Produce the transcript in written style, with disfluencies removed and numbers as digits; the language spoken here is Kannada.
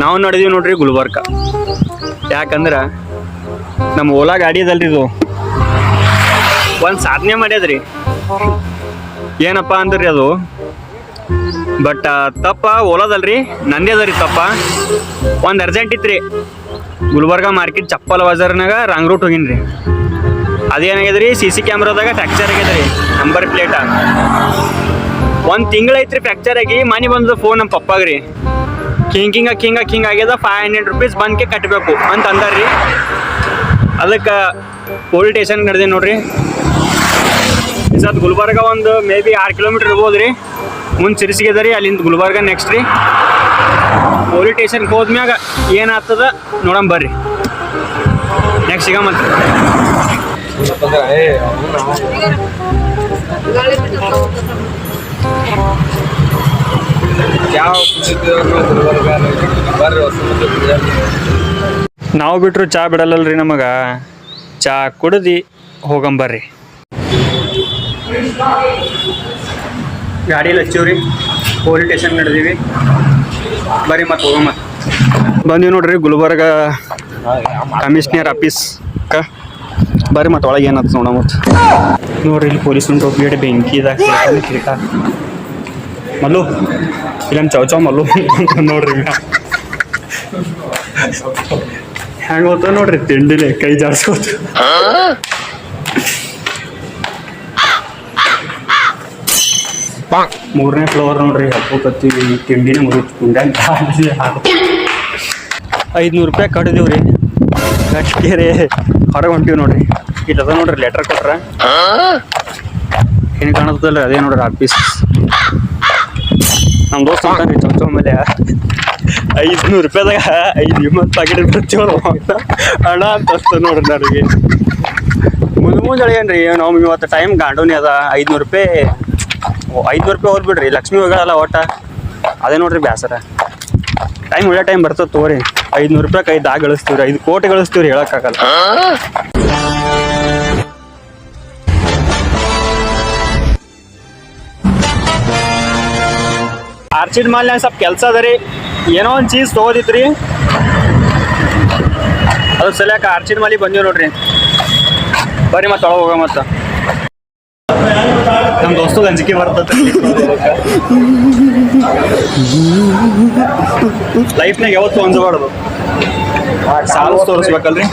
ನಾವು ನೋಡಿದೀವಿ ನೋಡ್ರಿ ಗುಲ್ಬರ್ಗ. ಯಾಕಂದ್ರೆ ನಮ್ಮ ಓಲಾ ಗಾಡಿ ಅದಲ್ರಿ ಇದು ಒಂದು ಸಾಧನೆ ಮಾಡ್ಯದ್ರಿ. ಏನಪ್ಪ ಅಂದ್ರಿ ಅದು ಬಟ್ ತಪ್ಪ ಓಲಾದಲ್ರಿ ನಂದೇ ಅದರಿ ತಪ್ಪ. ಒಂದು ಅರ್ಜೆಂಟ್ ಇತ್ತು ರೀ, ಗುಲ್ಬರ್ಗ ಮಾರ್ಕೆಟ್ ಚಪ್ಪಲ್ ಬಜಾರ್ನಾಗ ರಾಂಗ್ ರೂಟ್ ಹೋಗಿನ್ರಿ. ಅದೇನಾಗ್ಯದ್ರಿ CC ಕ್ಯಾಮ್ರಾದಾಗ ಫ್ರ್ಯಾಕ್ಚರ್ ಆಗ್ಯದ್ರಿ ನಂಬರ್ ಪ್ಲೇಟ. ಒಂದು ತಿಂಗಳೈತ್ರಿ ಫ್ರ್ಯಾಕ್ಚರ್ ಆಗಿ. ಮನೆ ಬಂದ ಫೋನ್ ನಮ್ಮ ಪಪ್ಪಾಗ್ರಿ ಹಿಂಗ ಆಗ್ಯದ 500 ರೂಪೀಸ್ ಬಂದ್ಕೆ ಕಟ್ಟಬೇಕು ಅಂತ ಅಂದಾರ್ರಿ. ಅದಕ್ಕೆ ಪೊಲೀಸ್ ಸ್ಟೇಷನ್ ನಡೆದೆ ನೋಡ್ರಿ. ಸದ್ ಗುಲ್ಬರ್ಗ ಒಂದು ಮೇ ಬಿ 6 ಕಿಲೋಮೀಟ್ರ್ ಇರ್ಬೋದು ರೀ. ಮುಂದೆ ಸಿರಿಸಿಗೆ ರೀ, ಅಲ್ಲಿಂದ ಗುಲ್ಬರ್ಗ ನೆಕ್ಸ್ಟ್ ರೀ. ಪೊಲೀಸ್ ಸ್ಟೇಷನ್ಗೆ ಹೋದ್ಮ್ಯಾಗ ಏನಾಗ್ತದ ನೋಡಮ್ ಬರ್ರಿ. ನೆಕ್ಸ್ಟ್ ಸಿಗಮಂತ. ನಾವು ಬಿಟ್ರು ಚಾ ಬಿಡಲ್ಲಲ್ರಿ ನಮಗ. ಚಾ ಕುಡ್ದು ಹೋಗಂಬರ್ರಿ. ಗಾಡೀಲಿ ಹಚ್ಚಿವ್ರಿ, ಪೊಲೀಸ್ ಸ್ಟೇಷನ್ ನಡೆದೀವಿ ಬರ್ರಿ. ಮತ್ತೆ ಹೋಗಮ್ಮ ಬಂದೀವಿ ನೋಡ್ರಿ ಗುಲ್ಬರ್ಗ ಕಮಿಷನರ್ ಆಫೀಸ್ ಬರ್ರಿ. ಮತ್ತೆ ಒಳಗೆ ಏನಂತ ನೋಡ. ಮತ್ತೆ ನೋಡ್ರಿ ಇಲ್ಲಿ ಪೊಲೀಸ್ ಟೋಪಿ ಬೆಂಕಿ ಕಿರೀಟ ಮಲ್ಲು ಇಲ್ಲಂತ ಚೌ ಮಲ್ಲು ನೋಡ್ರಿ. ಹೆಂಗ ಹೋಗ್ತದ ನೋಡ್ರಿ ತಿಂಡಿಲೆ ಕೈ ಜಾಡ್ಸ್ಕೋತ. ಮೂರನೇ ಫ್ಲೋರ್ ನೋಡ್ರಿ. ಹಬ್ಬಕ್ಕತ್ತೀವಿ ತಿಂಡಿನೇ ಮುಗಿತು. ಕುಂಡ್ಯಾಂಗ 500 ರೂಪಾಯಿ ಕಟ್ಟಿದೀವ್ರಿ. ಕಟ್ಕೇರಿ ಹೊರಗೆ ಹೊಂಟಿವಿ ನೋಡ್ರಿ. ಇಲ್ಲದ ನೋಡ್ರಿ ಲೆಟರ್ ಕೊಟ್ರ ಏನು ಕಾಣತ್ತಲ್ಲ ಅದೇ ನೋಡ್ರಿ ಆಫೀಸ್. ನಮ್ಮ ದೋಸ್ತ ಅಂತಾನ್ರಿ ಚೌಚೌ ಮೇಲೆ 500 ರೂಪಾಯಿದಾಗ 5 ಪ್ಯಾಕೆಟ್ ಬರ್ತೀವಲ್ಲ ಹಣ ಅಂತ ನೋಡ್ರಿ ನನಗೆ. ಮುಂಜಾನೆ ಏನ್ರಿ ನಾವು ಇವತ್ತು ಟೈಮ್ ಗಾಂಡೋನಿ ಅದ. 500 ರೂಪಾಯಿ ಹೋಗ್ಬಿಡ್ರಿ. ಲಕ್ಷ್ಮಿ ಹೋಗಲ್ಲ ಒಟ್ಟ ಅದೇ ನೋಡ್ರಿ ಬ್ಯಾಸರ. ಟೈಮ್ ಒಳ್ಳೆ ಟೈಮ್ ಬರ್ತದೆ ತಗೋರಿ. 500 ರೂಪಾಯಿ ಕೈದಾಗ ಗಳಿಸ್ತೀವ್ರಿ, 5 ಕೋಟಿ ಗಳಿಸ್ತೀವ್ರಿ, ಹೇಳಕ್ಕಾಗಲ್ಲ. ಆರ್ಚಿಡ್ ಮಾಲ್ನ್ಯಾಗ ಸ್ವಲ್ಪ ಕೆಲಸ ಅದ ರೀ. ಏನೋ ಒಂದು ಚೀಸ್ ತೊಗೋದಿತ್ರಿ, ಅದ್ರ ಸಲಕ ಆರ್ಚಿಡ್ ಮಾಲಿಗೆ ಬಂದೀವಿ ನೋಡ್ರಿ. ಬರ್ರಿ ಮತ್ತೆ ಒಳಗೆ ಹೋಗ. ಮತ್ತೆ ನಮ್ಮ ದೋಸ್ತದ ಅಂಜಿಕೆ ಬರ್ತದೆ. ಲೈಫ್ನಾಗ ಯಾವತ್ತು ಅಂಜಬಾರ್ದು, ಸಾಲ ತೋರಿಸ್ಬೇಕಲ್ರಿ.